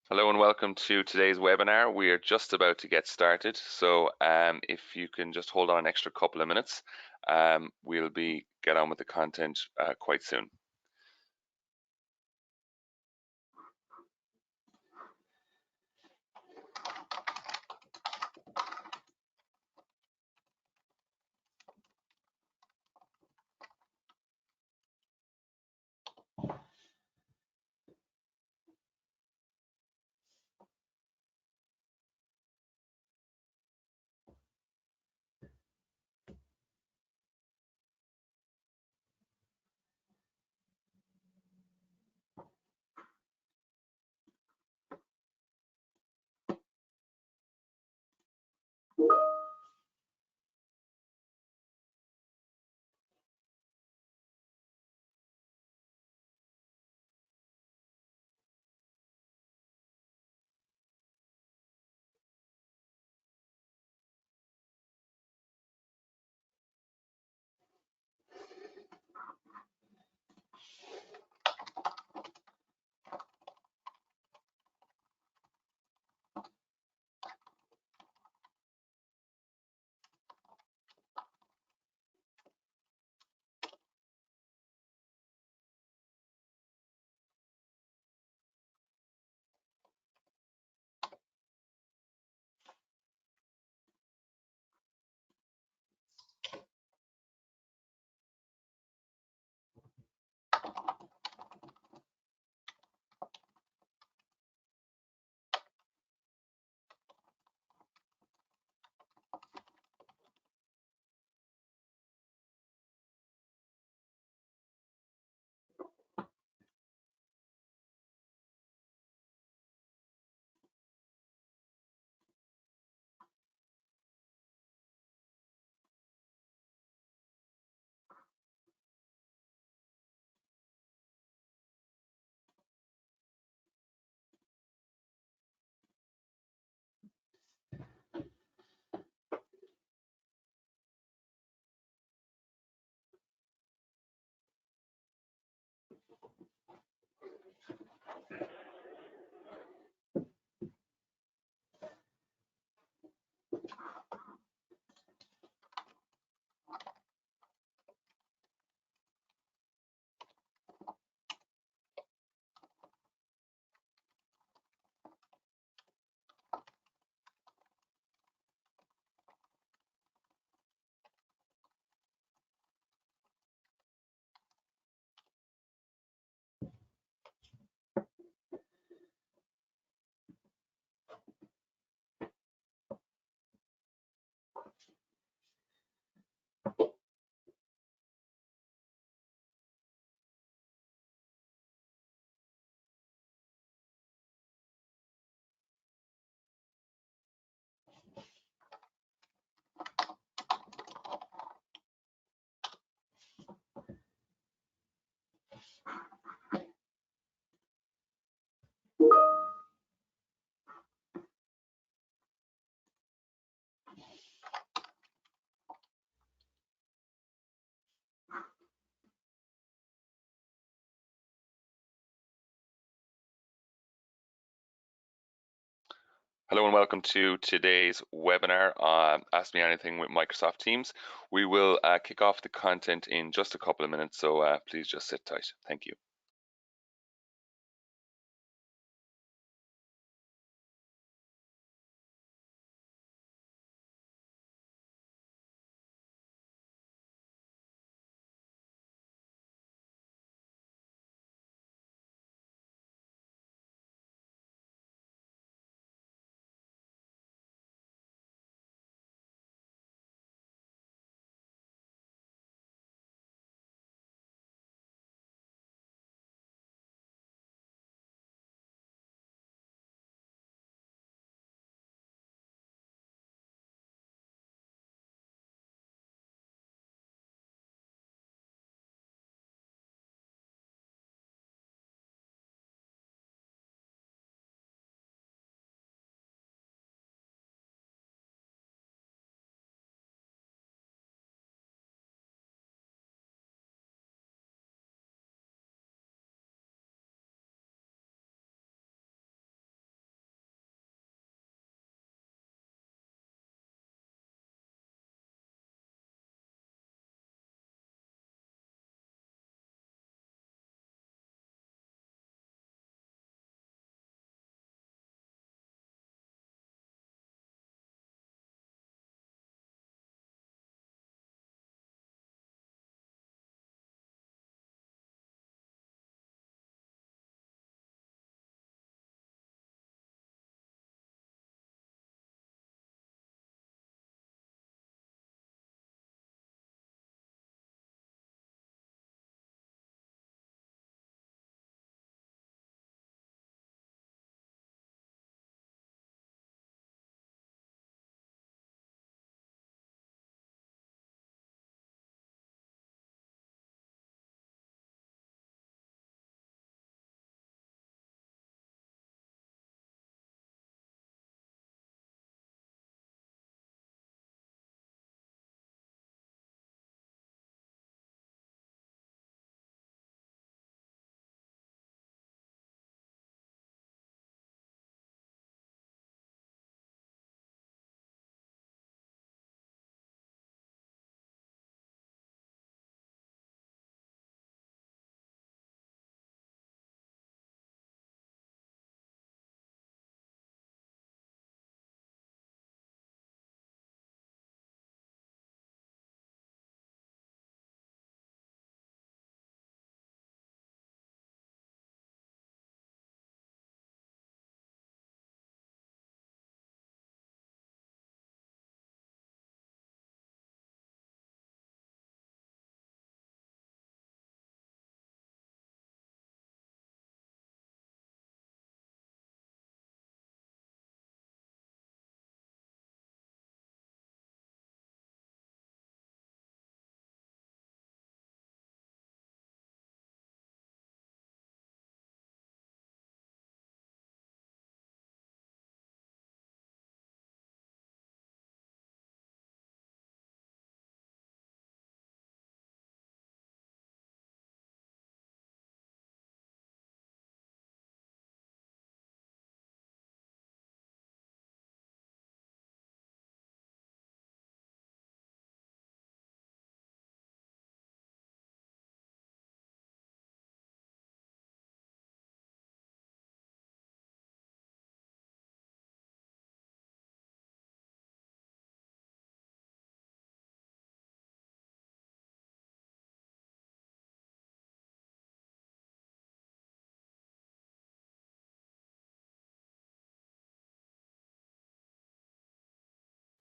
Hello and welcome to today's webinar. We are just about to get started, so if you can just hold on an extra couple of minutes, we'll get on with the content quite soon. Hello and welcome to today's webinar, Ask Me Anything with Microsoft Teams. We will kick off the content in just a couple of minutes, so please just sit tight. Thank you.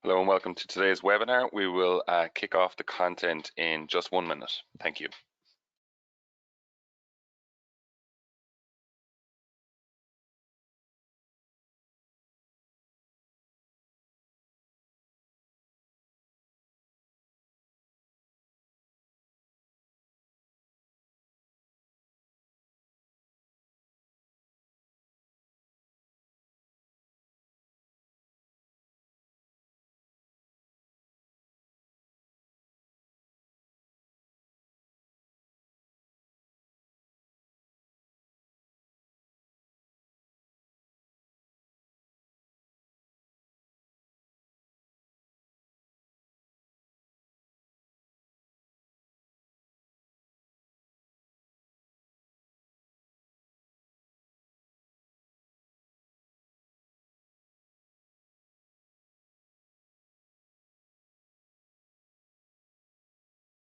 Hello and welcome to today's webinar. We will kick off the content in just 1 minute. Thank you.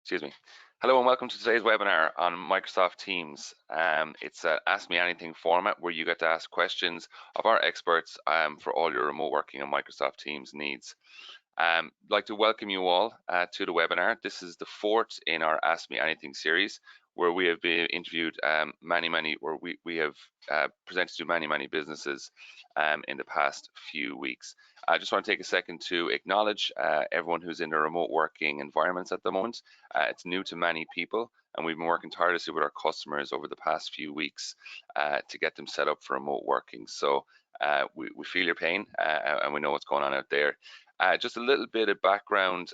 Excuse me. Hello and welcome to today's webinar on Microsoft Teams. It's an Ask Me Anything format where you get to ask questions of our experts for all your remote working and Microsoft Teams needs. I'd like to welcome you all to the webinar. This is the fourth in our Ask Me Anything series, where we have been interviewed where we have presented to many businesses in the past few weeks. I just want to take a second to acknowledge everyone who's in the remote working environments at the moment. It's new to many people, and we've been working tirelessly with our customers over the past few weeks to get them set up for remote working. So we feel your pain and we know what's going on out there. Just a little bit of background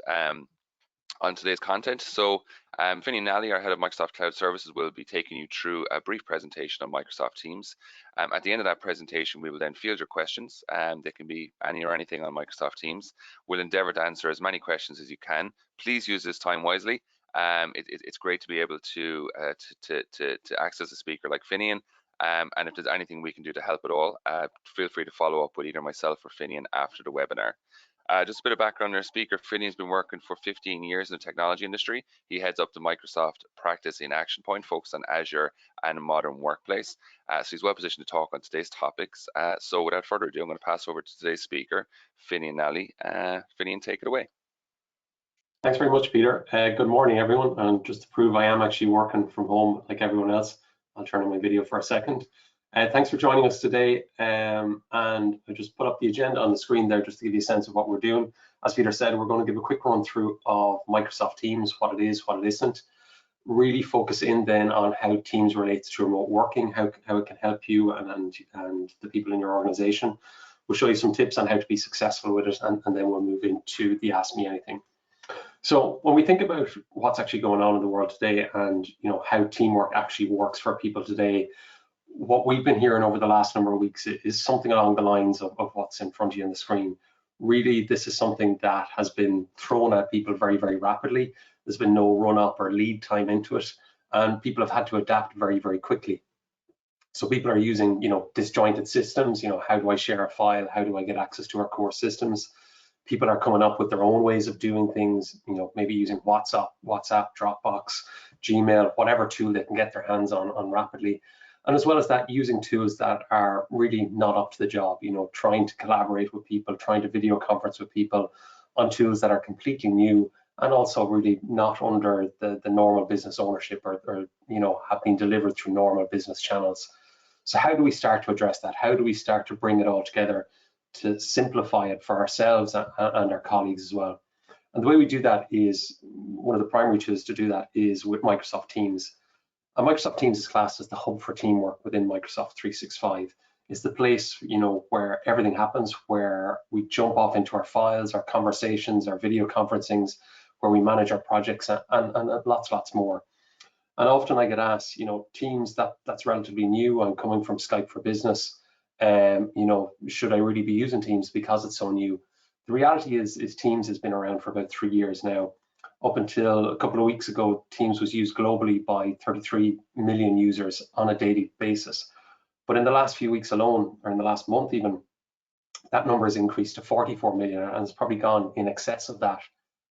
on today's content. So Finian Nally, our head of Microsoft Cloud Services, will be taking you through a brief presentation on Microsoft Teams. At the end of that presentation, we will then field your questions. They can be any or anything on Microsoft Teams. We'll endeavour to answer as many questions as you can. Please use this time wisely. It's great to be able to access a speaker like Finian. And if there's anything we can do to help at all, feel free to follow up with either myself or Finian after the webinar. Just a bit of background on our speaker. Finian's been working for 15 years in the technology industry. He heads up the Microsoft practice in Action Point, focused on Azure and modern workplace. So he's well positioned to talk on today's topics. So without further ado, I'm going to pass over to today's speaker, Finian Nally. Finian, take it away. Thanks very much, Peter. Good morning, everyone. And just to prove I am actually working from home like everyone else, I'll turn on my video for a second. Thanks for joining us today. And I just put up the agenda on the screen there just to give you a sense of what we're doing. As Peter said, we're going to give a quick run through of Microsoft Teams, what it is, what it isn't. Really focus in then on how Teams relates to remote working, how it can help you and the people in your organization. We'll show you some tips on how to be successful with it, and then we'll move into the Ask Me Anything. So when we think about what's actually going on in the world today and how teamwork actually works for people today, what we've been hearing over the last number of weeks is something along the lines of what's in front of you on the screen. Really, this is something that has been thrown at people very rapidly. There's been no run up or lead time into it, and people have had to adapt very quickly. So people are using disjointed systems. How do I share a file? How do I get access to our core systems? People are coming up with their own ways of doing things, maybe using WhatsApp, Dropbox, Gmail, whatever tool they can get their hands on rapidly. And as well as that, using tools that are really not up to the job, trying to collaborate with people, trying to video conference with people on tools that are completely new and also really not under the normal business ownership or have been delivered through normal business channels. So how do we start to address that? How do we start to bring it all together to simplify it for ourselves and our colleagues as well? And the way we do that is, one of the primary tools to do that is with Microsoft Teams. And Microsoft Teams is classed as the hub for teamwork within Microsoft 365. It's the place, where everything happens, where we jump off into our files, our conversations, our video conferencings, where we manage our projects and lots more. And often I get asked, Teams, that's relatively new. I'm coming from Skype for Business. Should I really be using Teams because it's so new? The reality is Teams has been around for about 3 years now. Up until a couple of weeks ago, Teams was used globally by 33 million users on a daily basis. But in the last few weeks alone, or in the last month even, that number has increased to 44 million and it's probably gone in excess of that.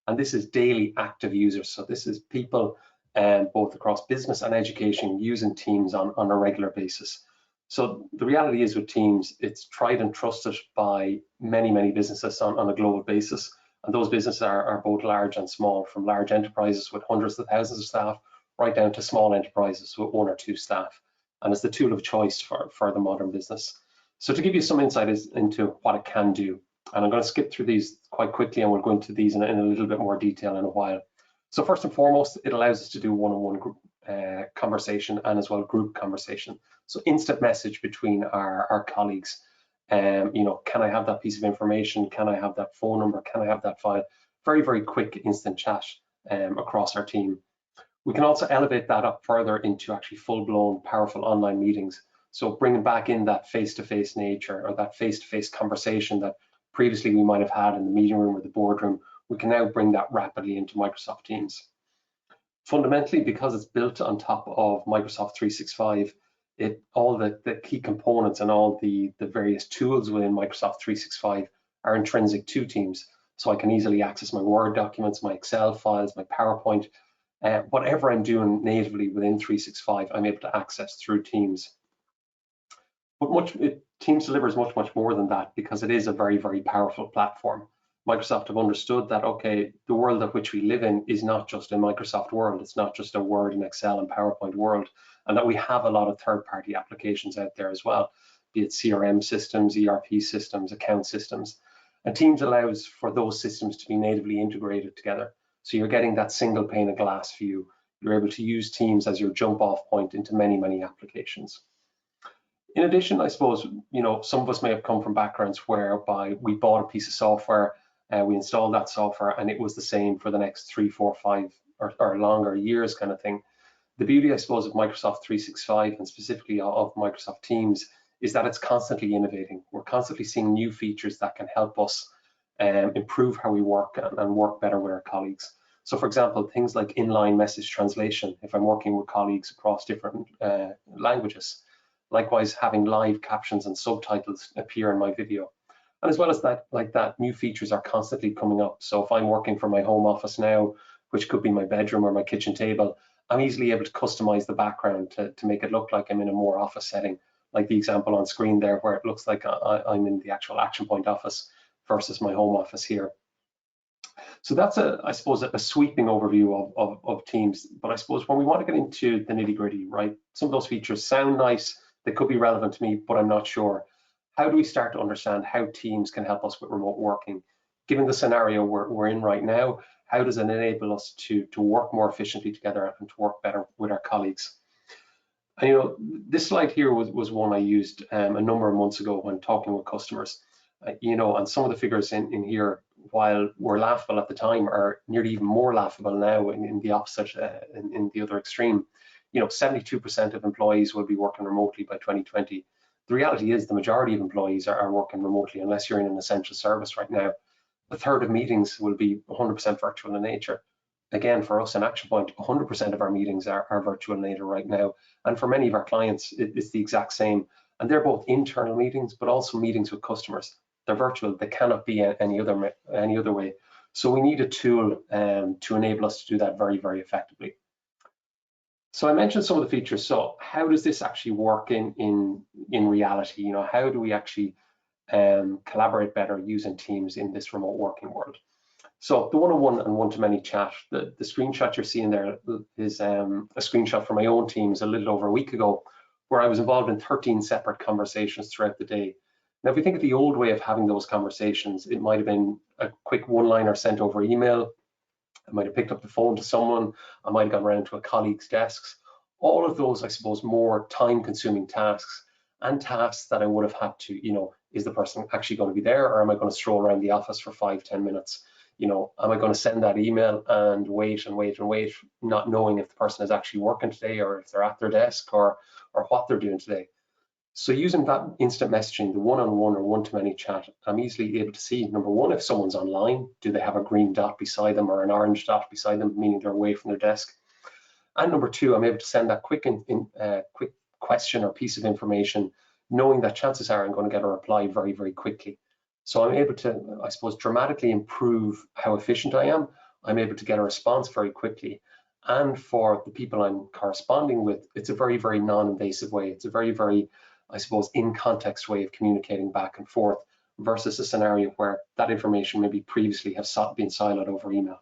And this is daily active users. So this is people both across business and education using Teams on a regular basis. So the reality is with Teams, it's tried and trusted by many businesses on a global basis. And those businesses are both large and small, from large enterprises with hundreds of thousands of staff right down to small enterprises with 1 or 2 staff. And it's the tool of choice for the modern business. So to give you some insight into what it can do, and I'm going to skip through these quite quickly, and we'll go into these in a little bit more detail in a while. So first and foremost, it allows us to do one-on-one group conversation and as well group conversation. So instant message between our colleagues. You know, can I have that piece of information? Can I have that phone number? Can I have that file? Very, very quick instant chat across our team. We can also elevate that up further into actually full-blown powerful online meetings. So bringing back in that face-to-face nature, or that face-to-face conversation that previously we might have had in the meeting room or the boardroom, we can now bring that rapidly into Microsoft Teams. Fundamentally, because it's built on top of Microsoft 365, all the key components and all the various tools within Microsoft 365 are intrinsic to Teams. So I can easily access my Word documents, my Excel files, my PowerPoint, whatever I'm doing natively within 365, I'm able to access through Teams. But Teams delivers much more than that, because it is a very, very powerful platform. Microsoft have understood that, okay, the world of which we live in is not just a Microsoft world. It's not just a Word and Excel and PowerPoint world, and that we have a lot of third-party applications out there as well, be it CRM systems, ERP systems, account systems. And Teams allows for those systems to be natively integrated together. So you're getting that single pane of glass view. You're able to use Teams as your jump-off point into many, many applications. In addition, I suppose, you know, some of us may have come from backgrounds whereby we bought a piece of software, we installed that software, and it was the same for the next 3, 4, 5 or longer years kind of thing. The beauty, I suppose, of Microsoft 365 and specifically of Microsoft Teams is that it's constantly innovating. We're constantly seeing new features that can help us improve how we work and work better with our colleagues. So for example, things like inline message translation, if I'm working with colleagues across different languages. Likewise, having live captions and subtitles appear in my video. And as well as that, like that, new features are constantly coming up. So if I'm working from my home office now, which could be my bedroom or my kitchen table, I'm easily able to customize the background to make it look like I'm in a more office setting, like the example on screen there, where it looks like I'm in the actual Action Point office versus my home office here. So that's, I suppose, a sweeping overview of Teams. But I suppose when we want to get into the nitty-gritty, right, some of those features sound nice, they could be relevant to me, but I'm not sure. How do we start to understand how Teams can help us with remote working? Given the scenario we're in right now, how does it enable us to work more efficiently together and to work better with our colleagues? And, you know, this slide here was one I used a number of months ago when talking with customers. You know, and some of the figures in here, while were laughable at the time, are nearly even more laughable now in the opposite, in the other extreme. You know, 72% of employees will be working remotely by 2020. The reality is the majority of employees are working remotely, unless you're in an essential service right now. A third of meetings will be 100% virtual in nature. Again, for us in Action Point, 100% of our meetings are virtual in nature right now. And for many of our clients, it's the exact same. And they're both internal meetings, but also meetings with customers. They're virtual. They cannot be any other way. So we need a tool to enable us to do that very, very effectively. So I mentioned some of the features. So how does this actually work in reality? You know, how do we actually collaborate better using Teams in this remote working world? So the one-on-one and one-to-many chat, the screenshot you're seeing there is a screenshot from my own Teams a little over a week ago, where I was involved in 13 separate conversations throughout the day. Now, if we think of the old way of having those conversations, it might have been a quick one-liner sent over email. I might have picked up the phone to someone. I might have gone around to a colleague's desks. All of those, I suppose, more time-consuming tasks and tasks that I would have had to, you know, is the person actually going to be there, or am I going to stroll around the office for 5-10 minutes? You know, am I going to send that email and wait, not knowing if the person is actually working today, or if they're at their desk, or what they're doing today? So using that instant messaging, the one-on-one or one-to-many chat, I'm easily able to see, number one, if someone's online, do they have a green dot beside them or an orange dot beside them, meaning they're away from their desk? And number two, I'm able to send that quick question or piece of information, knowing that chances are I'm going to get a reply very, very quickly. So I'm able to, I suppose, dramatically improve how efficient I am. I'm able to get a response very quickly. And for the people I'm corresponding with, it's a very, very non-invasive way. It's a very, very, I suppose, in context way of communicating back and forth, versus a scenario where that information maybe previously have been siloed over email.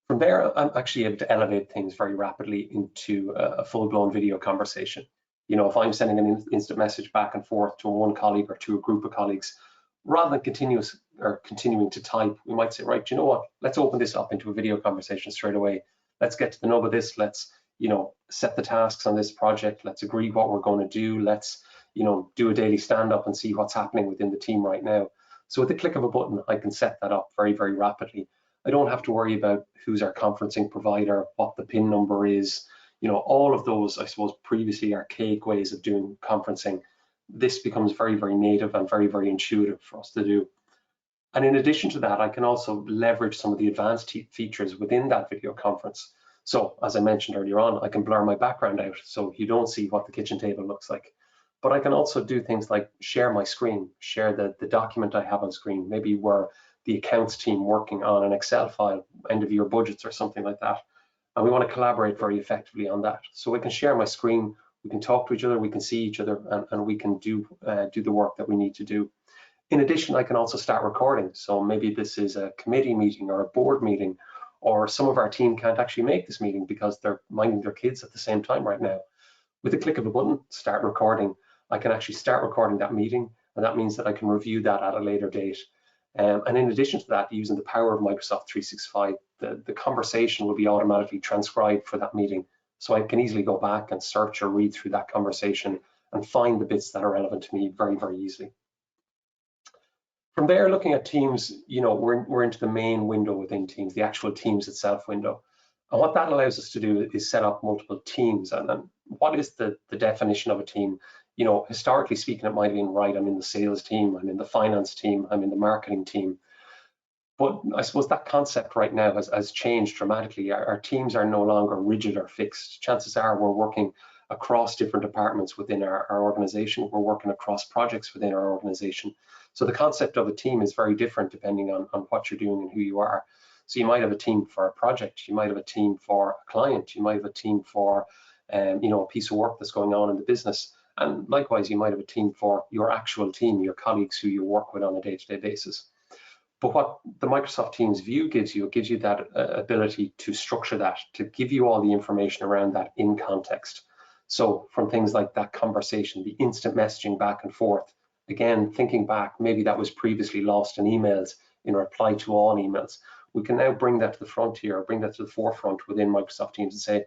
From there, I'm actually able to elevate things very rapidly into a full-blown video conversation. You know, if I'm sending an instant message back and forth to one colleague or to a group of colleagues, rather than continuing to type, we might say, right, you know what, let's open this up into a video conversation straight away. Let's get to the nub of this. Let's, you know, set the tasks on this project. Let's agree what we're going to do. Let's, you know, do a daily stand-up and see what's happening within the team right now. So with the click of a button, I can set that up very, very rapidly. I don't have to worry about who's our conferencing provider, what the PIN number is, you know, all of those, I suppose, previously archaic ways of doing conferencing. This becomes very, very native and very, very intuitive for us to do. And in addition to that, I can also leverage some of the advanced features within that video conference. So as I mentioned earlier on, I can blur my background out so you don't see what the kitchen table looks like. But I can also do things like share my screen, share the document I have on screen, maybe where the accounts team working on an Excel file, end of year budgets or something like that. And we want to collaborate very effectively on that. So we can share my screen, we can talk to each other, we can see each other, and we can do the work that we need to do. In addition, I can also start recording. So maybe this is a committee meeting or a board meeting, or some of our team can't actually make this meeting because they're minding their kids at the same time right now. With the click of a button, start recording, I can actually start recording that meeting, and that means that I can review that at a later date. And in addition to that, using the power of Microsoft 365, the conversation will be automatically transcribed for that meeting. So I can easily go back and search or read through that conversation and find the bits that are relevant to me very, very easily. From there, looking at Teams, you know, we're into the main window within Teams, the actual Teams itself window. And what that allows us to do is set up multiple teams. And what is the definition of a team? You know, historically speaking, it might have been, right, I'm in the sales team, I'm in the finance team, I'm in the marketing team. But I suppose that concept right now has changed dramatically. Our teams are no longer rigid or fixed. Chances are we're working across different departments within our organization. We're working across projects within our organization. So the concept of a team is very different depending on what you're doing and who you are. So you might have a team for a project, you might have a team for a client, you might have a team for you know, a piece of work that's going on in the business. And likewise, you might have a team for your actual team, your colleagues who you work with on a day-to-day basis. But what the Microsoft Teams view gives you, it gives you that ability to structure that, to give you all the information around that in context. So from things like that conversation, the instant messaging back and forth, again, thinking back, maybe that was previously lost in emails, in reply to all emails. We can now bring that to the frontier, or bring that to the forefront within Microsoft Teams and say,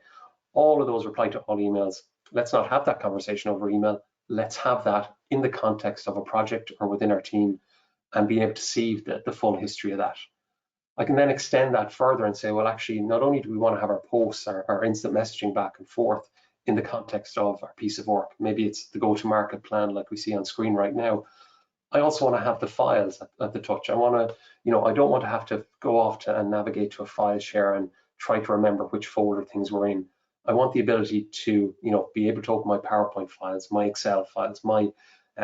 all of those reply to all emails, let's not have that conversation over email. Let's have that in the context of a project or within our team and be able to see the full history of that. I can then extend that further and say, well, actually, not only do we want to have our posts, our instant messaging back and forth in the context of our piece of work, maybe it's the go-to-market plan like we see on screen right now. I also want to have the files at the touch. I want to, you know, I don't want to have to go off to and navigate to a file share and try to remember which folder things were in. I want the ability to, you know, be able to open my PowerPoint files, my Excel files, my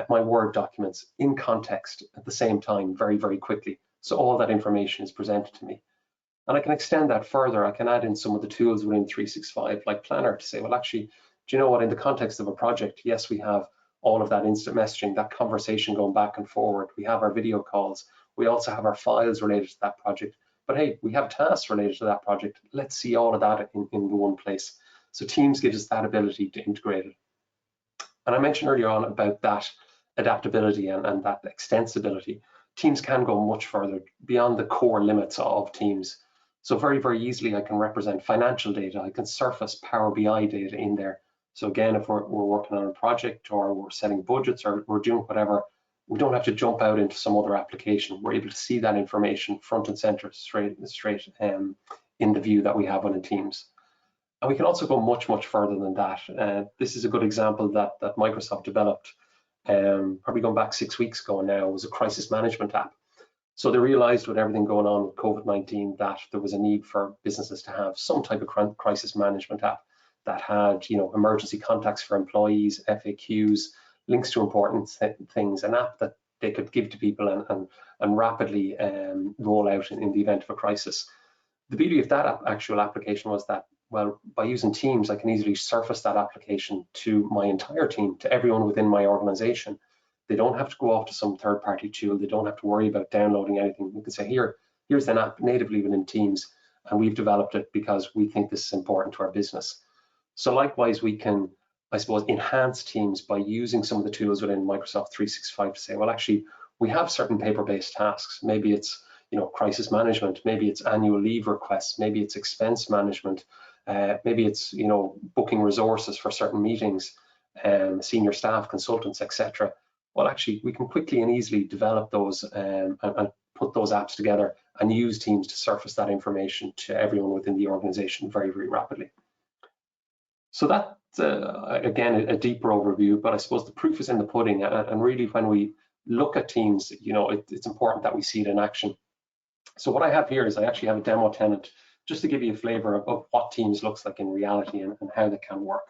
Word documents in context at the same time very, very quickly. So all that information is presented to me. And I can extend that further. I can add in some of the tools within 365 like Planner to say, well, actually, do you know what, in the context of a project, yes, we have all of that instant messaging, that conversation going back and forward. We have our video calls. We also have our files related to that project. But hey, we have tasks related to that project. Let's see all of that in the one place. So Teams gives us that ability to integrate it. And I mentioned earlier on about that adaptability and that extensibility. Teams can go much further beyond the core limits of Teams. So very, very easily, I can represent financial data. I can surface Power BI data in there. So again, if we're working on a project or we're setting budgets or we're doing whatever, we don't have to jump out into some other application. We're able to see that information front and center straight in the view that we have on Teams. And we can also go much, much further than that. This is a good example that Microsoft developed probably going back 6 weeks ago now. It was a crisis management app. So they realized with everything going on with COVID-19 that there was a need for businesses to have some type of crisis management app that had, you know, emergency contacts for employees, FAQs, links to important things, an app that they could give to people and rapidly roll out in the event of a crisis. The beauty of that actual application was that, well, by using Teams, I can easily surface that application to my entire team, to everyone within my organization. They don't have to go off to some third-party tool. They don't have to worry about downloading anything. We can say, here's an app natively within Teams, and we've developed it because we think this is important to our business. So likewise, we can, I suppose, enhance Teams by using some of the tools within Microsoft 365 to say, well, actually, we have certain paper-based tasks. Maybe it's crisis management, maybe it's annual leave requests, maybe it's expense management, maybe it's booking resources for certain meetings, senior staff, consultants, etc. Well, actually, we can quickly and easily develop those and put those apps together and use Teams to surface that information to everyone within the organization very, very rapidly. So that's, again, a deeper overview, but I suppose the proof is in the pudding. And really, when we look at Teams, it's important that we see it in action. So what I have here is I actually have a demo tenant just to give you a flavor of what Teams looks like in reality and how they can work.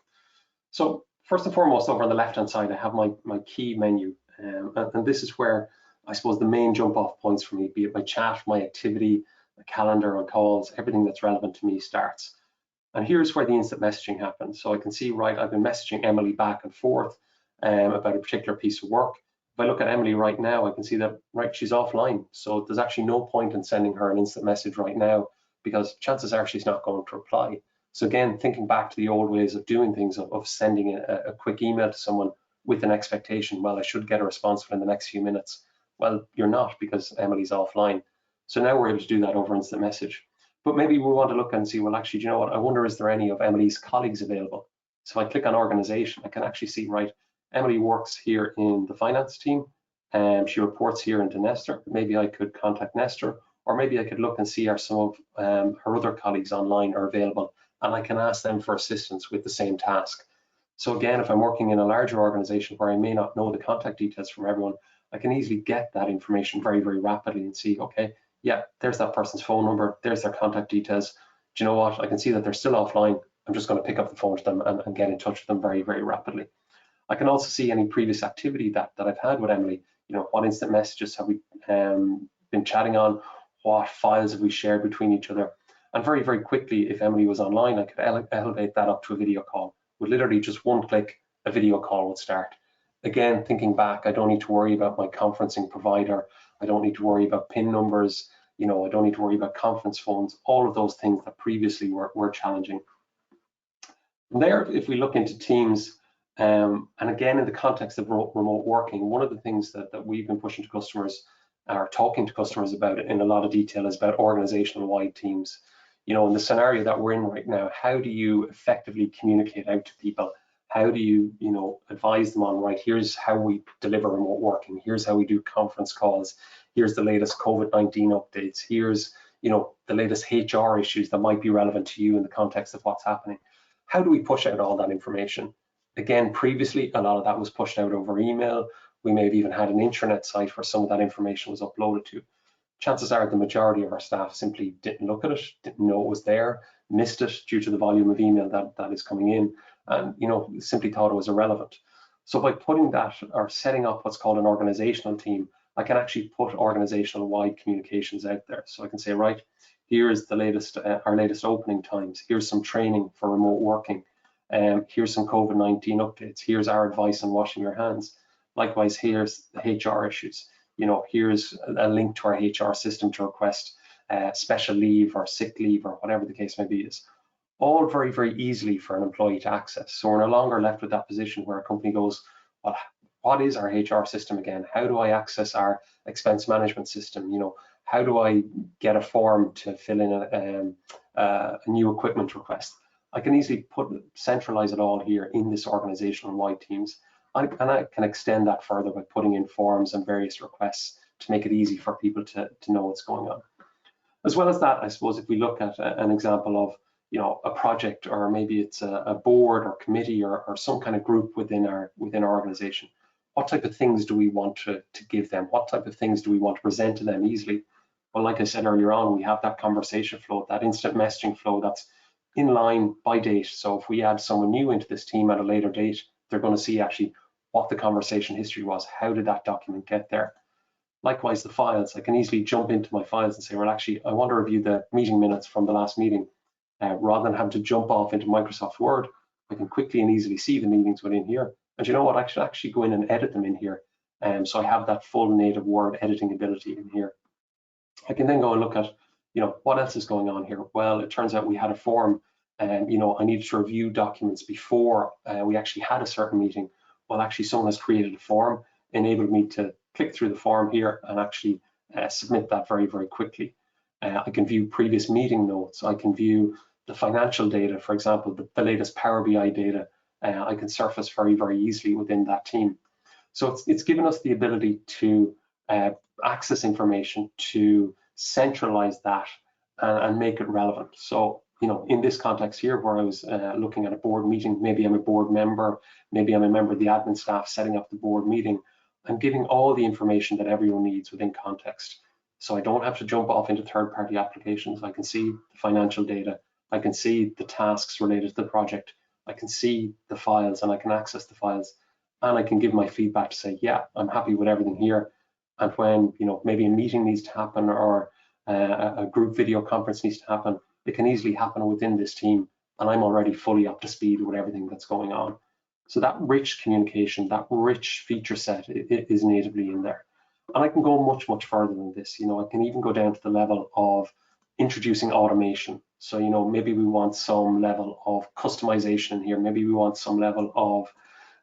So first and foremost, over on the left-hand side, I have my key menu. And this is where I suppose the main jump off points for me, be it my chat, my activity, my calendar, my calls, everything that's relevant to me starts. And here's where the instant messaging happens. So I can see, right, I've been messaging Emily back and forth about a particular piece of work. If I look at Emily right now, I can see that, right, she's offline. So there's actually no point in sending her an instant message right now because chances are she's not going to reply. So again, thinking back to the old ways of doing things, of sending a quick email to someone with an expectation, well, I should get a response within the next few minutes. Well, you're not because Emily's offline. So now we're able to do that over instant message. But maybe we want to look and see, well, actually, do you know what? I wonder, is there any of Emily's colleagues available? So if I click on organization, I can actually see, right, Emily works here in the finance team and she reports here into Nestor. Maybe I could contact Nestor, or maybe I could look and see are some of her other colleagues online are available, and I can ask them for assistance with the same task. So again, if I'm working in a larger organization where I may not know the contact details from everyone, I can easily get that information very, very rapidly and see, okay, yeah, there's that person's phone number, there's their contact details. Do you know what? I can see that they're still offline. I'm just going to pick up the phone to them and get in touch with them very, very rapidly. I can also see any previous activity that I've had with Emily. What instant messages have we been chatting on? What files have we shared between each other? And very, very quickly, if Emily was online, I could elevate that up to a video call. With literally just one click, a video call would start. Again, thinking back, I don't need to worry about my conferencing provider. I don't need to worry about PIN numbers. I don't need to worry about conference phones, all of those things that previously were challenging. From there, if we look into Teams, and again, in the context of remote working, one of the things that we've been pushing to customers, or talking to customers about it in a lot of detail, is about organizational-wide teams. In the scenario that we're in right now, how do you effectively communicate out to people? How do you, advise them on, right, here's how we deliver remote working, here's how we do conference calls, here's the latest COVID-19 updates, here's, the latest HR issues that might be relevant to you in the context of what's happening. How do we push out all that information? Again, previously, a lot of that was pushed out over email. We may have even had an intranet site where some of that information was uploaded to. Chances are the majority of our staff simply didn't look at it, didn't know it was there, missed it due to the volume of email that is coming in, and simply thought it was irrelevant. So by putting that, or setting up what's called an organizational team, I can actually put organizational-wide communications out there. So I can say, right, here's the latest, our latest opening times. Here's some training for remote working. Here's some COVID-19 updates. Here's our advice on washing your hands. Likewise, here's the HR issues. Here's a link to our HR system to request special leave or sick leave or whatever the case may be. Is all very, very easily for an employee to access. So we're no longer left with that position where a company goes, well, what is our HR system again? How do I access our expense management system? How do I get a form to fill in a new equipment request? I can easily centralize it all here in this organizational-wide teams. And I can extend that further by putting in forms and various requests to make it easy for people to know what's going on. As well as that, I suppose if we look at an example of a project, or maybe it's a board or committee or some kind of group within our organization, what type of things do we want to give them? What type of things do we want to present to them easily? Well, like I said earlier on, we have that conversation flow, that instant messaging flow that's in line by date. So if we add someone new into this team at a later date, they're going to see actually what the conversation history was. How did that document get there? Likewise, the files, I can easily jump into my files and say, well, actually, I want to review the meeting minutes from the last meeting. Rather than having to jump off into Microsoft Word, I can quickly and easily see the meetings within here. And you know what? I should actually go in and edit them in here. So I have that full native Word editing ability in here. I can then go and look at, what else is going on here? Well, it turns out we had a form, and I needed to review documents before we actually had a certain meeting. Well, actually, someone has created a form, enabled me to click through the form here and actually submit that very, very quickly. I can view previous meeting notes. I can view the financial data, for example, the latest Power BI data. I can surface very, very easily within that team. So it's given us the ability to access information, to centralize that and make it relevant. So, in this context here, where I was looking at a board meeting, maybe I'm a board member, maybe I'm a member of the admin staff setting up the board meeting, I'm giving all the information that everyone needs within context. So I don't have to jump off into third-party applications. I can see the financial data. I can see the tasks related to the project. I can see the files and I can access the files, and I can give my feedback to say, yeah, I'm happy with everything here. And when, maybe a meeting needs to happen or a group video conference needs to happen, it can easily happen within this team, and I'm already fully up to speed with everything that's going on. So that rich communication, that rich feature set is natively in there. And I can go much, much further than this. I can even go down to the level of introducing automation. So, maybe we want some level of customization in here. Maybe we want some level of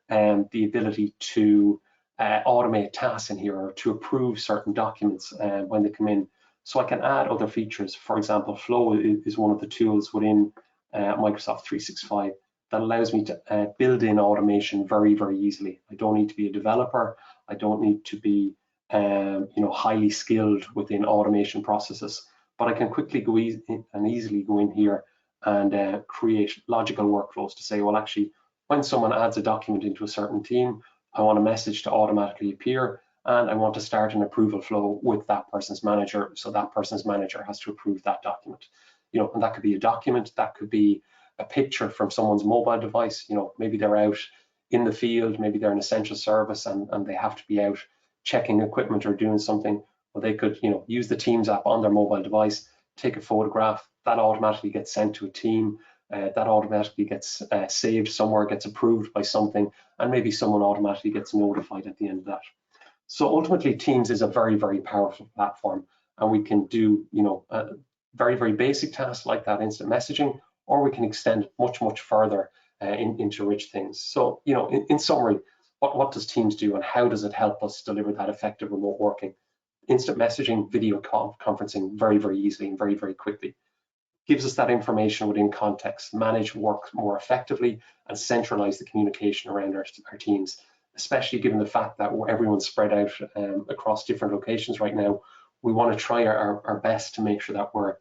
the ability to automate tasks in here, or to approve certain documents when they come in. So I can add other features. For example, Flow is one of the tools within Microsoft 365 that allows me to build in automation very, very easily. I don't need to be a developer. I don't need to be highly skilled within automation processes, but I can quickly go and easily go in here and create logical workflows to say, well, actually, when someone adds a document into a certain team, I want a message to automatically appear, and I want to start an approval flow with that person's manager, so that person's manager has to approve that document. And that could be a document, that could be a picture from someone's mobile device. Maybe they're out in the field, maybe they're an essential service and they have to be out checking equipment or doing something. Well, they could, use the Teams app on their mobile device, take a photograph, that automatically gets sent to a team. That automatically gets saved somewhere, gets approved by something, and maybe someone automatically gets notified at the end of that. So ultimately, Teams is a very, very powerful platform, and we can do, very, very basic tasks like that instant messaging, or we can extend it much, much further into rich things. So, in summary, what does Teams do, and how does it help us deliver that effective remote working? Instant messaging, video conferencing very, very easily and very, very quickly. Gives us that information within context, manage work more effectively, and centralize the communication around our teams, especially given the fact that everyone's spread out across different locations right now. We want to try our best to make sure that we're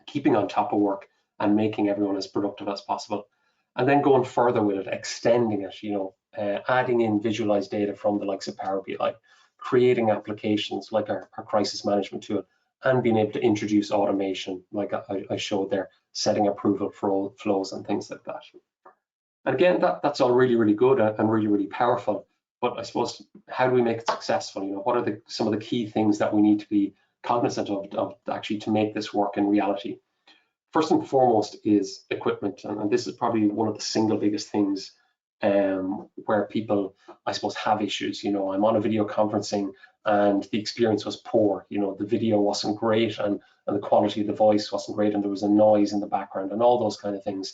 keeping on top of work and making everyone as productive as possible. And then going further with it, extending it, adding in visualized data from the likes of Power BI, creating applications like our crisis management tool, and being able to introduce automation, like I showed there, setting approval flows and things like that. And again, that's all really, really good and really, really powerful. But I suppose, how do we make it successful? What are some of the key things that we need to be cognizant of actually to make this work in reality? First and foremost is equipment, and this is probably one of the single biggest things where people, I suppose, have issues. I'm on a video conferencing and the experience was poor. The video wasn't great and the quality of the voice wasn't great, and there was a noise in the background and all those kind of things.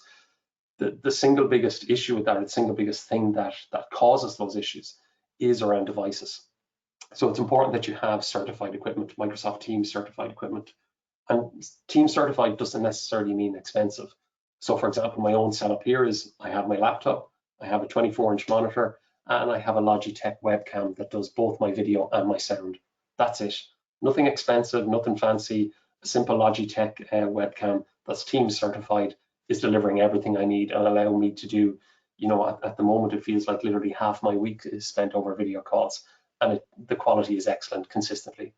The single biggest issue with that, the single biggest thing that causes those issues is around devices. So it's important that you have certified equipment, Microsoft Teams certified equipment. And Teams certified doesn't necessarily mean expensive. So for example, my own setup here is I have my laptop, I have a 24-inch monitor, and I have a Logitech webcam that does both my video and my sound. That's it. Nothing expensive, nothing fancy. A simple Logitech webcam that's Teams certified is delivering everything I need and allowing me to do, at the moment, it feels like literally half my week is spent over video calls, and the quality is excellent consistently.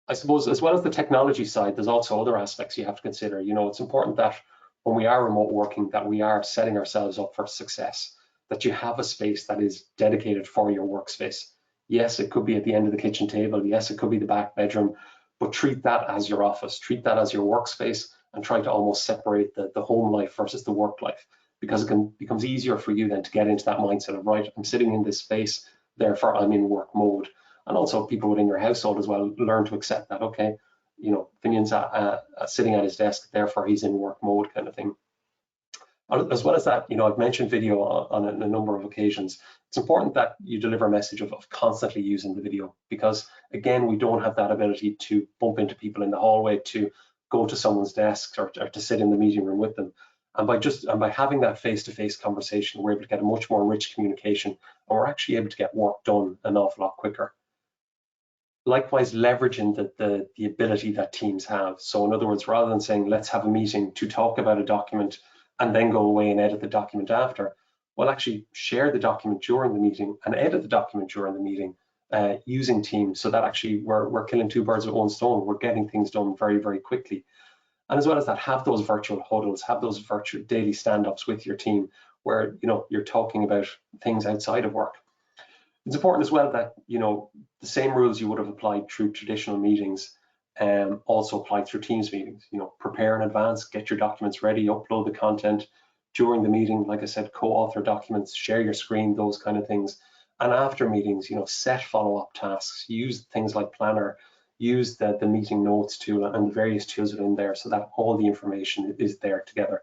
I suppose, as well as the technology side, there's also other aspects you have to consider. It's important that when we are remote working, that we are setting ourselves up for success, that you have a space that is dedicated for your workspace. Yes, it could be at the end of the kitchen table. Yes, it could be the back bedroom, but treat that as your office, treat that as your workspace, and try to almost separate the home life versus the work life, because it becomes easier for you then to get into that mindset of, right, I'm sitting in this space, therefore I'm in work mode. And also people within your household as well learn to accept that, okay, you know, Finian's sitting at his desk, therefore he's in work mode kind of thing. As well as that, you know, I've mentioned video on a number of occasions. It's important that you deliver a message of constantly using the video, because again, we don't have that ability to bump into people in the hallway, to go to someone's desk, or to sit in the meeting room with them. And by having that face-to-face conversation, we're able to get a much more rich communication, and we're actually able to get work done an awful lot quicker. Likewise, leveraging the ability that teams have. So in other words, rather than saying, let's have a meeting to talk about a document and then go away and edit the document after, we'll actually share the document during the meeting and edit the document during the meeting using Teams, so that actually we're killing two birds with one stone. We're getting things done very, very quickly. And as well as that, have those virtual huddles, have those virtual daily stand-ups with your team where, you know, you're talking about things outside of work. It's important as well that, you know, the same rules you would have applied through traditional meetings also apply through Teams meetings. You know, prepare in advance, get your documents ready, upload the content during the meeting. Like I said, co-author documents, share your screen, those kind of things. And after meetings, you know, set follow-up tasks, use things like Planner, use the meeting notes tool and the various tools within there, so that all the information is there together.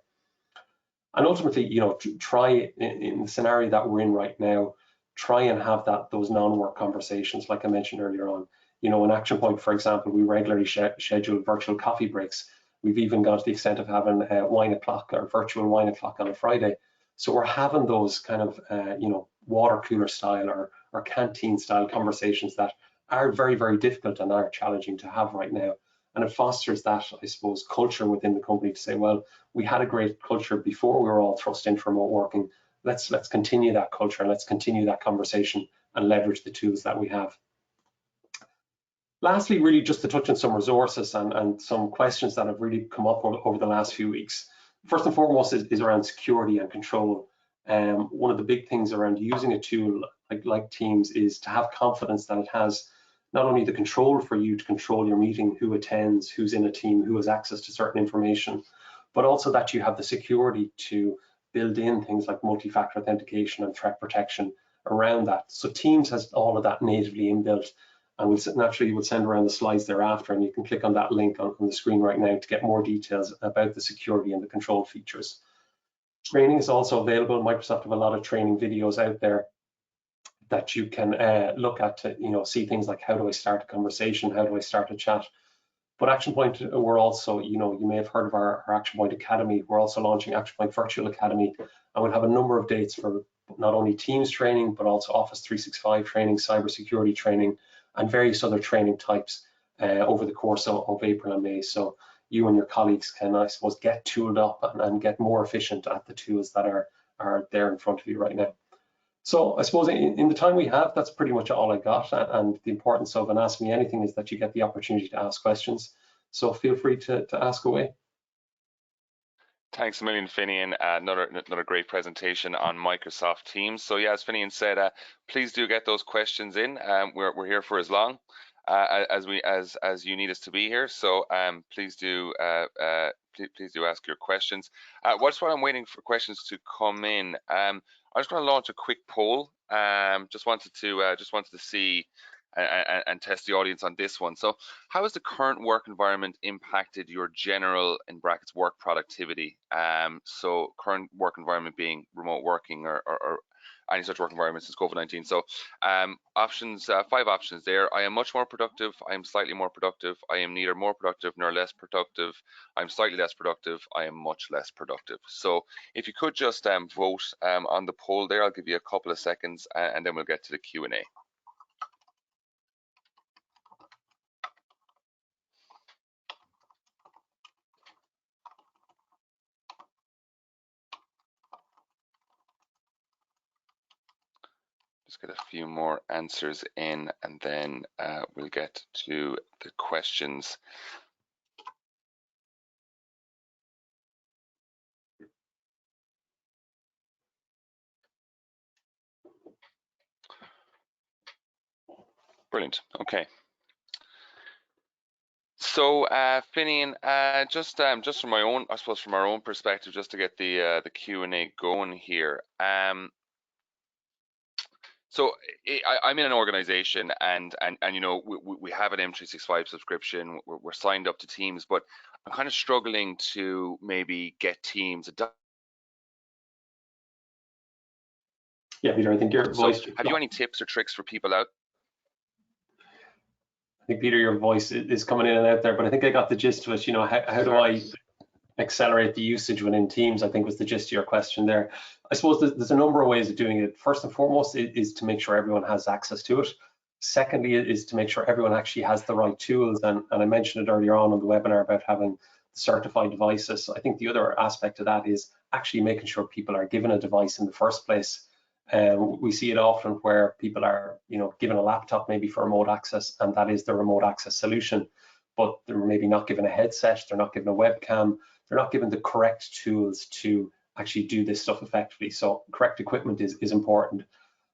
And ultimately, you know, try in the scenario that we're in right now, try and have those non-work conversations, like I mentioned earlier on. You know, in Action Point, for example, we regularly schedule virtual coffee breaks. We've even gone to the extent of having wine o'clock or virtual wine o'clock on a Friday. So we're having those kind of, you know, water cooler style or canteen style conversations that are very, very difficult and are challenging to have right now. And it fosters that, I suppose, culture within the company to say, well, we had a great culture before we were all thrust into remote working. Let's continue that culture, and let's continue that conversation and leverage the tools that we have. Lastly, really just to touch on some resources and some questions that have really come up over the last few weeks. First and foremost is around security and control. One of the big things around using a tool like Teams is to have confidence that it has not only the control for you to control your meeting, who attends, who's in a team, who has access to certain information, but also that you have the security to build in things like multi-factor authentication and threat protection around that. So Teams has all of that natively inbuilt, and we'll send around the slides thereafter, and you can click on that link on the screen right now to get more details about the security and the control features. Training is also available. Microsoft have a lot of training videos out there that you can look at to, you know, see things like, how do I start a conversation, how do I start a chat. But Action Point, we're also, you know, you may have heard of our Action Point Academy. We're also launching Action Point Virtual Academy, and we'll have a number of dates for not only Teams training, but also Office 365 training, cybersecurity training, and various other training types over the course of April and May. So you and your colleagues can, I suppose, get tooled up and get more efficient at the tools that are there in front of you right now. So I suppose in the time we have, that's pretty much all I got. And the importance of an Ask Me Anything is that you get the opportunity to ask questions. So feel free to ask away. Thanks a million, Finian. Another great presentation on Microsoft Teams. So yeah, as Finian said, please do get those questions in. We're here for as long as you need us to be here. So please do ask your questions. Whilst while I'm waiting for questions to come in, I just want to launch a quick poll. Just wanted to see and test the audience on this one. So how has the current work environment impacted your general, in brackets, work productivity? So current work environment being remote working or any such work environment since COVID-19. So options, 5 options there. I am much more productive. I am slightly more productive. I am neither more productive nor less productive. I'm slightly less productive. I am much less productive. So if you could just vote on the poll there, I'll give you a couple of seconds and then we'll get to the Q&A. Just get a few more answers in and then we'll get to the questions. Brilliant. Okay. So, Finian, just from my own, I suppose, from our own perspective, just to get the Q&A going here. So I'm in an organization, and you know, we have an M365 subscription. We're signed up to Teams, but I'm kind of struggling to maybe get Teams adopted. Yeah, Peter, I think your So voice. have you any tips or tricks for people out? I think Peter, your voice is coming in and out there, but I think I got the gist of it. You know, how do Sorry. I accelerate the usage within Teams? I think was the gist of your question there. I suppose there's a number of ways of doing it. First and foremost is to make sure everyone has access to it. Secondly, is to make sure everyone actually has the right tools. And I mentioned it earlier on the webinar about having certified devices. I think the other aspect of that is actually making sure people are given a device in the first place. We see it often where people are, you know, given a laptop maybe for remote access, and that is the remote access solution, but they're maybe not given a headset, they're not given a webcam, they're not given the correct tools to actually do this stuff effectively. So correct equipment is important.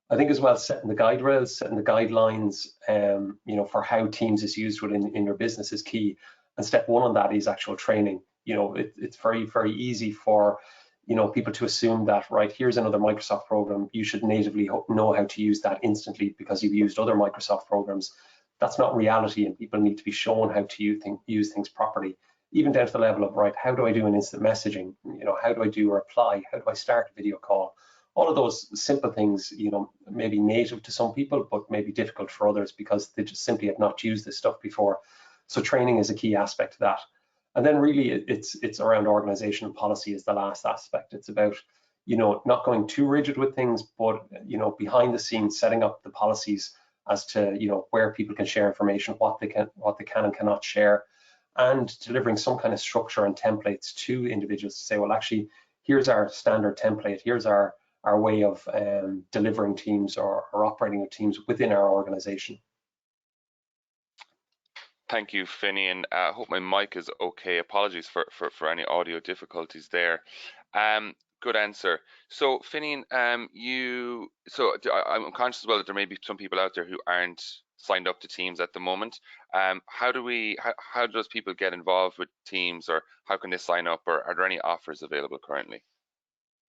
I think as well, setting the guide rails, setting the guidelines, you know, for how Teams is used within in your business is key. And step one on that is actual training. You know, it's very, very easy for, you know, people to assume that, right, here's another Microsoft program, you should natively know how to use that instantly because you've used other Microsoft programs. That's not reality, and people need to be shown how to use things properly, even down to the level of, right, how do I do an instant messaging? You know, how do I do a reply? How do I start a video call? All of those simple things, you know, maybe native to some people, but maybe difficult for others because they just simply have not used this stuff before. So training is a key aspect of that. And then really it's around organization and policy is the last aspect. It's about, you know, not going too rigid with things, but, you know, behind the scenes, setting up the policies as to, you know, where people can share information, what they can and cannot share, and delivering some kind of structure and templates to individuals to say, well, actually, here's our standard template, here's our way of delivering teams or operating with teams within our organization. Thank you, Finian. I hope my mic is okay. Apologies for any audio difficulties there. Good answer. So, Finian, I'm conscious as well that there may be some people out there who aren't signed up to Teams at the moment. How does people get involved with Teams, or how can they sign up, or are there any offers available currently?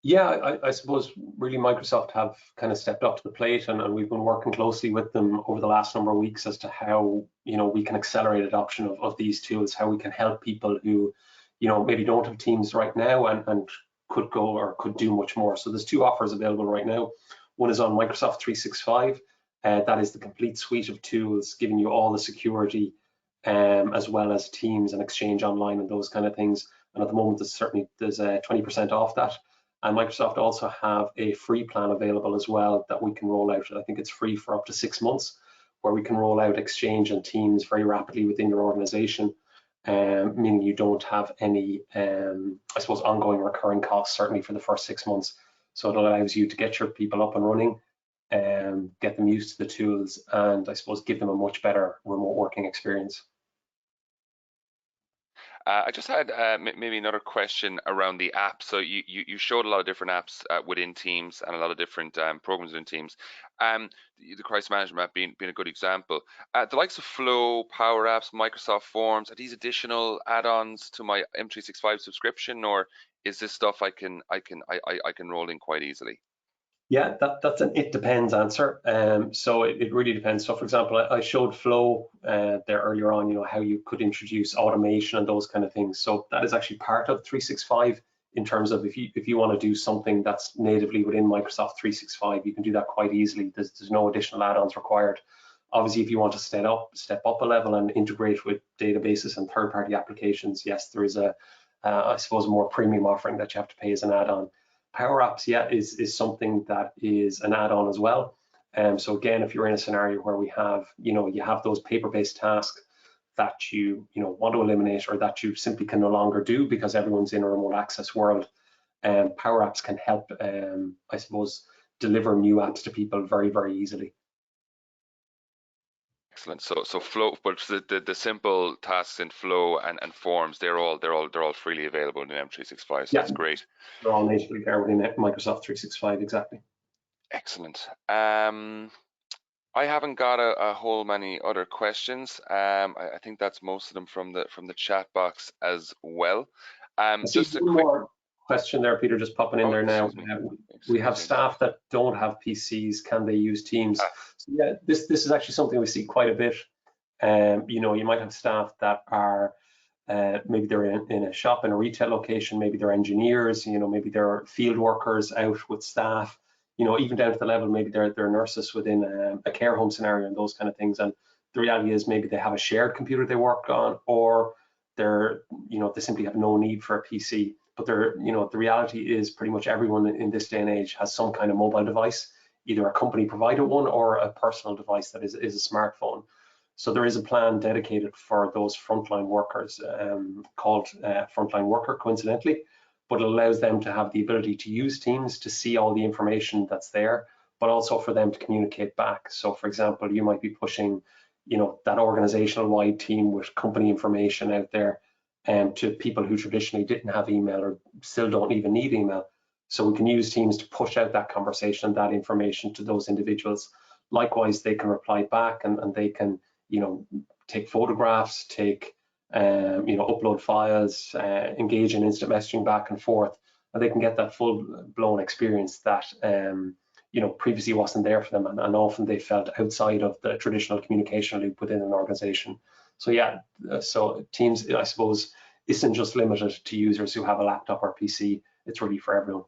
Yeah, I suppose really Microsoft have kind of stepped up to the plate, and we've been working closely with them over the last number of weeks as to how, you know, we can accelerate adoption of these tools, how we can help people who, you know, maybe don't have Teams right now and could go or could do much more. So there's two offers available right now. One is on Microsoft 365. That is the complete suite of tools giving you all the security, as well as Teams and Exchange Online and those kind of things. And at the moment, there's 20% off that. And Microsoft also have a free plan available as well that we can roll out. I think it's free for up to 6 months, where we can roll out Exchange and Teams very rapidly within your organization, meaning you don't have any, I suppose, ongoing recurring costs, certainly for the first 6 months. So it allows you to get your people up and running, get them used to the tools, and I suppose give them a much better remote working experience. I just had maybe another question around the app. So you showed a lot of different apps within Teams and a lot of different programs within Teams. The crisis management app being a good example. The likes of Flow, Power Apps, Microsoft Forms, are these additional add-ons to my M365 subscription, or is this stuff I can roll in quite easily? Yeah, that's an it depends answer. So it really depends. So for example, I showed Flow there earlier on, you know, how you could introduce automation and those kind of things. So that is actually part of 365 in terms of if you want to do something that's natively within Microsoft 365, you can do that quite easily. There's no additional add-ons required. Obviously, if you want to step up a level and integrate with databases and third-party applications, yes, there is I suppose, a more premium offering that you have to pay as an add-on. Power Apps, yeah, is something that is an add-on as well. So again, if you're in a scenario where we have, you know, you have those paper-based tasks that you want to eliminate, or that you simply can no longer do because everyone's in a remote access world, Power Apps can help, I suppose, deliver new apps to people very, very easily. Excellent. So Flow, but the simple tasks in Flow and Forms, they're all freely available in M365. So Yeah, that's great. they're all natively there within Microsoft 365, exactly. Excellent. I haven't got a whole many other questions. I think that's most of them from the chat box as well. I see Just a one quick. more question there, Peter, just popping in Oh, there now. excuse me. We have Absolutely. staff that don't have PCs. Can they use Teams? Ah, So yeah, this is actually something we see quite a bit. You know, you might have staff that are maybe they're in a shop in a retail location, maybe they're engineers, you know, maybe they're field workers out with staff, you know, even down to the level maybe they're nurses within a care home scenario and those kind of things. And the reality is maybe they have a shared computer they work on, or they're, you know, they simply have no need for a PC. But they're, you know, the reality is pretty much everyone in this day and age has some kind of mobile device, either a company provided one or a personal device that is a smartphone. So there is a plan dedicated for those frontline workers, called Frontline Worker, coincidentally, but it allows them to have the ability to use Teams to see all the information that's there, but also for them to communicate back. So for example, you might be pushing, you know, that organizational wide team with company information out there to people who traditionally didn't have email or still don't even need email. So we can use Teams to push out that conversation, that information to those individuals. Likewise, they can reply back and they can, you know, take photographs, take, you know, upload files, engage in instant messaging back and forth, and they can get that full blown experience that, you know, previously wasn't there for them, and often they felt outside of the traditional communication loop within an organization. So yeah, so Teams, I suppose, isn't just limited to users who have a laptop or PC. It's really for everyone.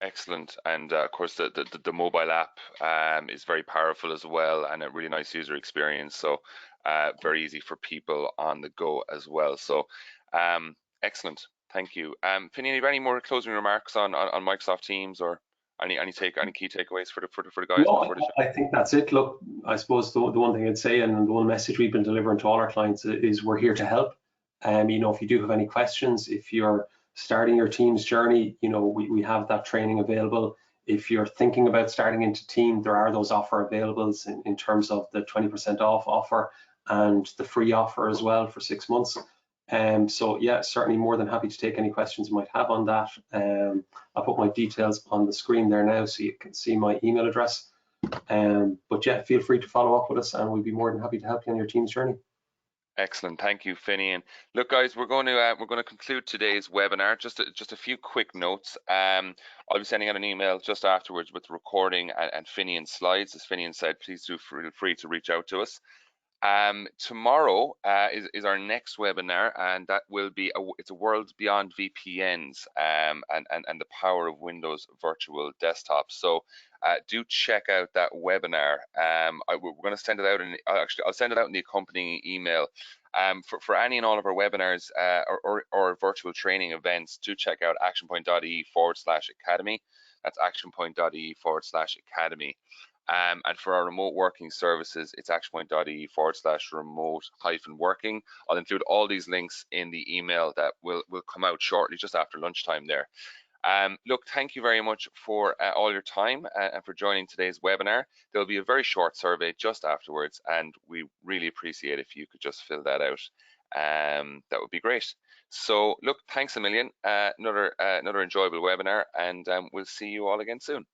excellent. And of course, the mobile app is very powerful as well, and a really nice user experience. So very easy for people on the go as well. So excellent. Thank you. Finian, have any more closing remarks on Microsoft Teams, or any key takeaways for the guys No, before the show? I think that's it. Look, I suppose the one thing I'd say, and the one message we've been delivering to all our clients, is we're here to help. You know, if you do have any questions, if you're starting your team's journey, you know, we have that training available. If you're thinking about starting into team, there are those offer availables in terms of the 20% off offer and the free offer as well for 6 months. So yeah, certainly more than happy to take any questions you might have on that. I'll put my details on the screen there now so you can see my email address. But yeah, feel free to follow up with us and we'll be more than happy to help you on your team's journey. Excellent, thank you, Finian. Look, guys, we're going to conclude today's webinar. Just a few quick notes. I'll be sending out an email just afterwards with the recording and Finian's slides. As Finian said, please do feel free to reach out to us. Tomorrow is our next webinar, and that will be it's a world beyond VPNs, and the power of Windows virtual desktops. So do check out that webinar. We're going to send it out, and actually I'll send it out in the accompanying email. For any and all of our webinars or virtual training events, do check out actionpoint.ie/academy. That's actionpoint.ie/academy. And for our remote working services, it's actionpoint.ie/remote-working. I'll include all these links in the email that will come out shortly, just after lunchtime there. Look, thank you very much for all your time and for joining today's webinar. There'll be a very short survey just afterwards, and we really appreciate if you could just fill that out. That would be great. So look, thanks a million. Another enjoyable webinar, and we'll see you all again soon.